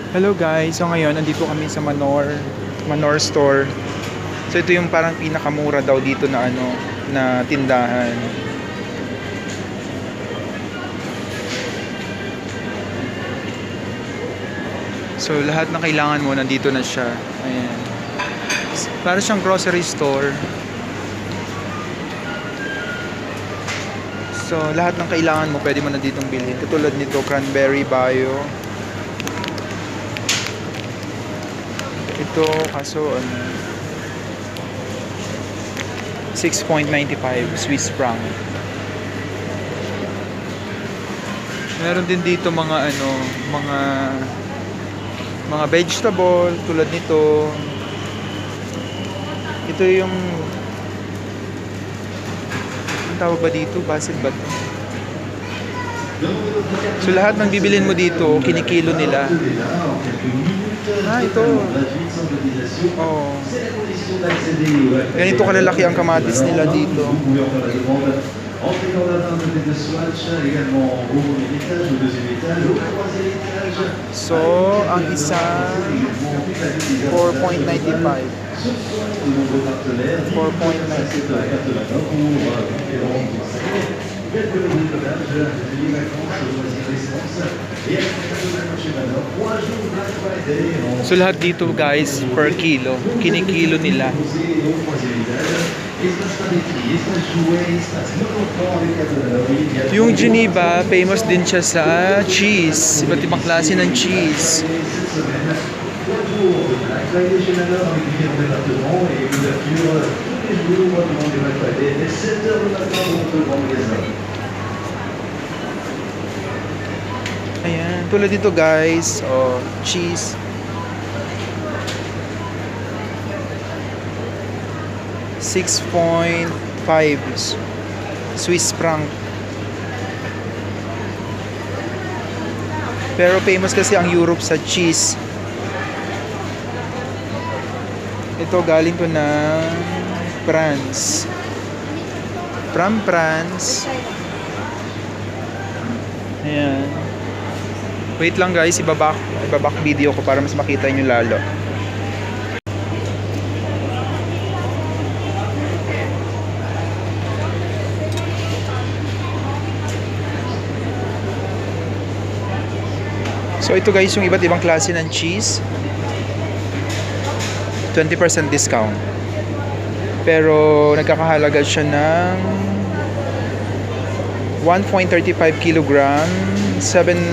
Hello guys, so ngayon nandito kami sa Manor store. So ito yung parang pinakamura daw dito na na tindahan. So lahat ng kailangan mo nandito na siya. Ayan. Para siyang grocery store. So lahat ng kailangan mo pwede mo na ditong bilhin. Katulad nito, cranberry bio. Ito kaso 6.95 Swiss franc. Meron din dito mga vegetable tulad nito. Ito yung ang tawag ba dito? Basil ba to? So lahat ng bibilin mo dito, kinikilo nila. Ito. Oh. Ganito kalalaki ang kamatis nila dito. So, ang isa 4.95. 4.95. So lahat dito guys per kilo, kinikilo nila. Yung Geneva, famous din siya sa cheese, iba't ibang klase ng cheese. Ayan, tulad dito guys, cheese. $6.5 Swiss franc. Pero famous kasi ang Europe sa cheese. Ito galing to ng France. From France. Ayan. Wait lang guys, ibabak video ko para mas makita nyo lalo. So ito guys yung iba't ibang klase ng cheese. 20% discount. Pero nagkakahalaga siya ng 1.35 kilogram, 7.5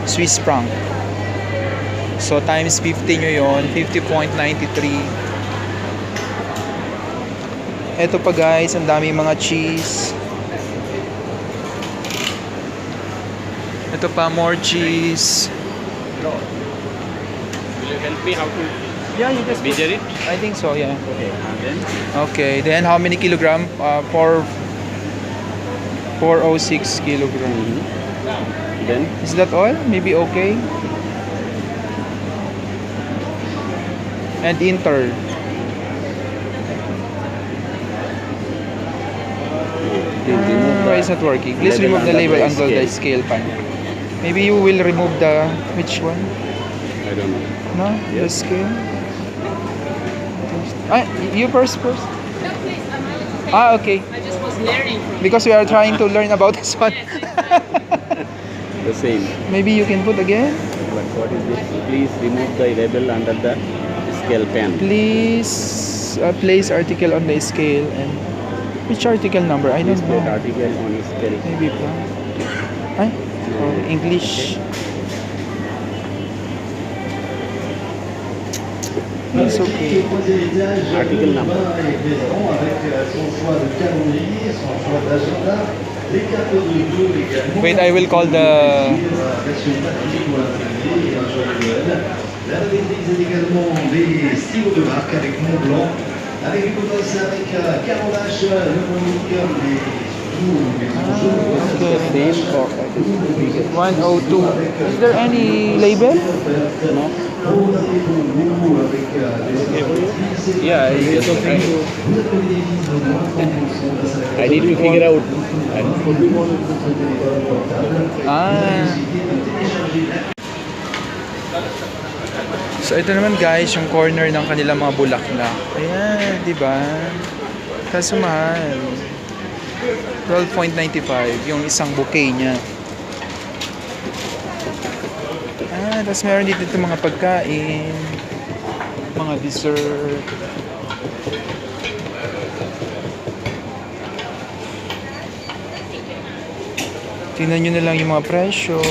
Swiss franc. So times 50 nyo yun, 50.93. Ito pa guys, ang dami mga cheese. Ito pa, more cheese. Will you help me how to Yeah, you just measure it? I think so, yeah. Okay. And then Okay, then how many kilogram? 406 kilogram. then Is that all? Maybe okay. And enter. Why is not working? Please remove the label under the scale pan. Maybe you will remove the which one? I don't know. No, the scale. You first. No, please, Okay. I just was learning from Because we are trying to learn about this one. Yes, exactly. The same. Maybe you can put again. But what is this? Please remove the label under the scale pen. Please place article on the scale and which article number? I Please don't put know. article on scale. Maybe pa. English. It's okay. Article number. Wait, I will call the. Avec une potence avec carrelage, le monocle, Okay. 102. Is there any label? No. Yeah, I need to figure out. Ah. So ito naman guys, yung corner ng kanilang mga bulaklak. Ayan, di ba? Kaso mahal. 12.95 yung isang bouquet niya. Tapos meron dito mga pagkain, mga dessert. Tingnan nyo na lang yung mga presyo.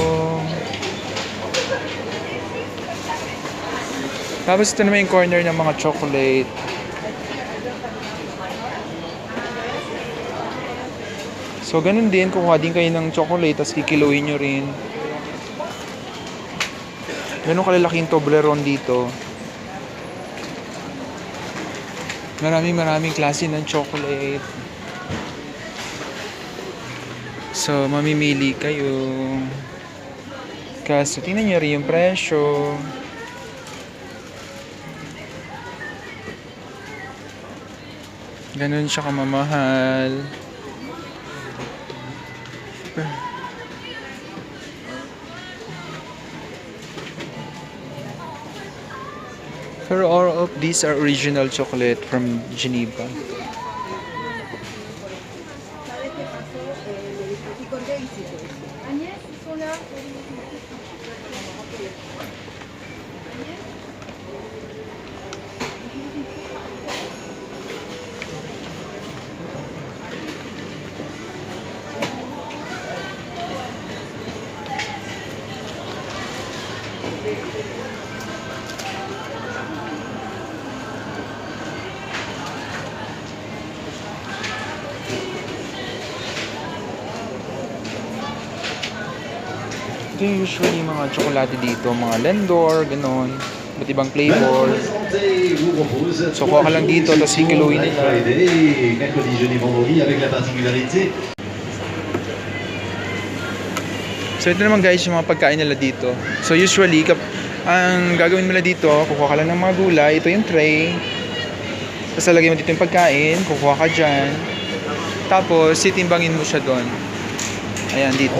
Tapos ito naman yung corner ng mga chocolate. So ganun din, kukuha din kayo ng chocolate tapos kikiluhin nyo rin. Ganun kalalaking Toblerone dito. Maraming klase ng chocolate. So mamimili kayo. Kaso tingnan nyo rin yung presyo. Ganun siya kamamahal. Pero all of these are original chocolate from Geneva. Ito yung usually mga tsokolate dito, mga Lendor, ganon. Iba't ibang flavor. So kuha ka lang dito, tapos kikiluhin nila. Mercredi, jeudi, vendredi avec la particularité. So ito naman guys, yung mga pagkain nila dito. So usually, ang gagawin nila dito, kukuha ka lang ng mga gulay. Ito yung tray. Tapos lalagay mo dito yung pagkain, kukuha ka dyan. Tapos titimbangin mo siya doon. Ayan, dito.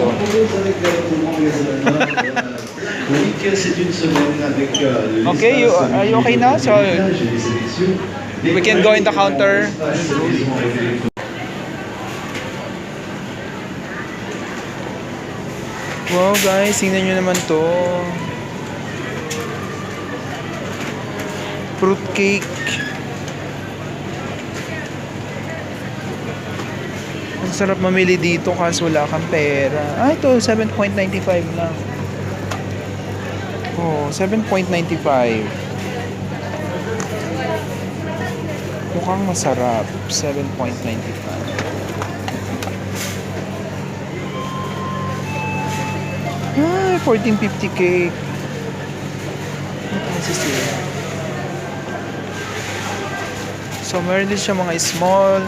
Okay, are you okay now? So, we can go in the counter. Wow guys, tingnan nyo naman to. Fruit cake. Ang sarap mamili dito kasi wala kang pera. Ito, 7.95 lang. Oh, 7.95. Mukhang masarap. 7.95. 14.50 cake. Ano sila? So, meron din siya mga small.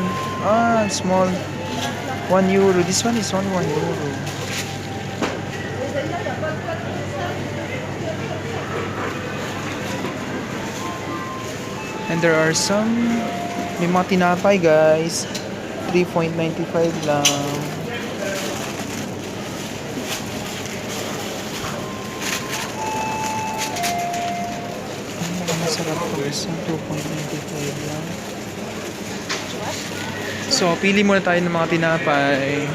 Small. 1 euro. This one is only 1 euro. And there are some, may mga tinapay guys. 3.95 lang. Masarap po isa. 2.95 lang. So, pili muna tayo ng mga tinapay.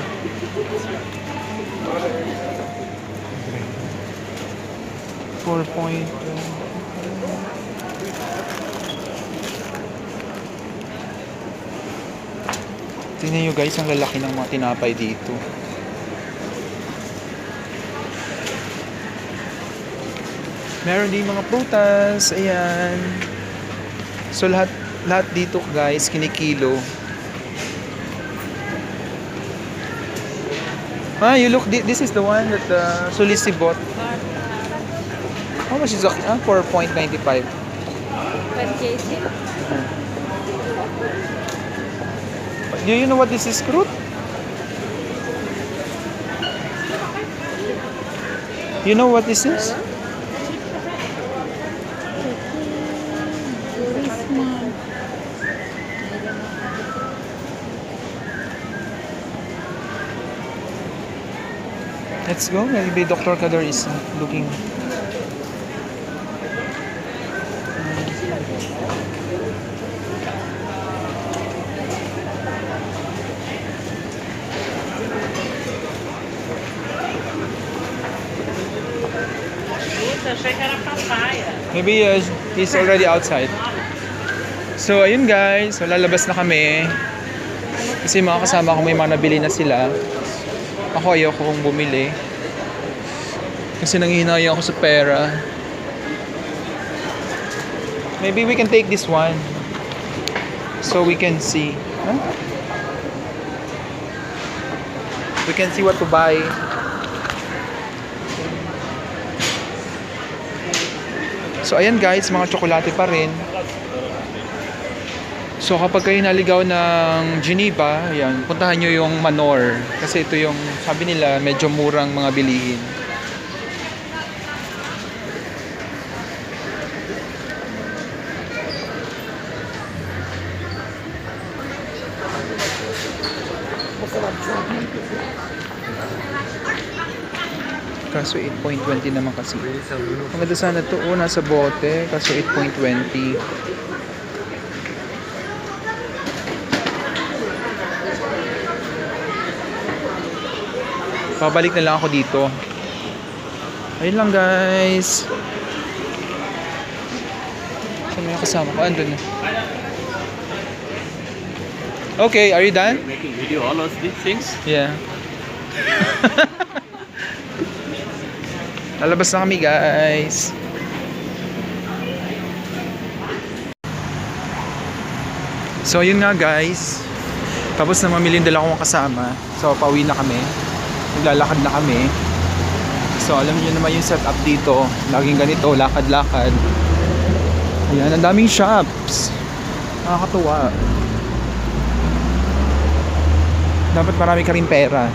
$4. Tingnan nyo guys, ang lalaki ng mga tinapay dito. Meron din mga prutas. Ayan. So, lahat dito guys, kinikilo. You look, this is the one that Sulisi bought. How much is it? 4.95. 28. Do you know what this is, fruit? You know what this is? Let's go. Maybe Dr. Kader is looking. achei que era papaya. Maybe he's already outside. So, ayun guys. So, lalabas na kami. Kasi mga kasama ko may mga nabili na sila. Ako ayoko kong bumili. Kasi nanghihinayang ako sa pera. Maybe we can take this one. So we can see. Huh? We can see what to buy. So ayan guys, mga tsokolate pa rin. So kapag kayo naligaw ng Geneva, ayan, puntahan nyo yung Manor. Kasi ito yung, sabi nila, medyo murang mga bilihin. Kaso 8.20 naman kasi. Maganda sana ito, nasa bote. Kaso 8.20. Pabalik na lang ako dito. Ayun lang guys. Saan mo yung kasama ko? Andun na. Okay, are you done? Making video all of these things. Yeah. Lalabas na kami guys. So yun nga guys. Tapos na mamili yung dala kong kasama. So pauwi na kami. Naglalakad na kami. So alam niyo naman yung setup dito. Laging ganito, lakad-lakad. Ayan, ang daming shops. Nakakatuwa. Dapat marami ka rin pera.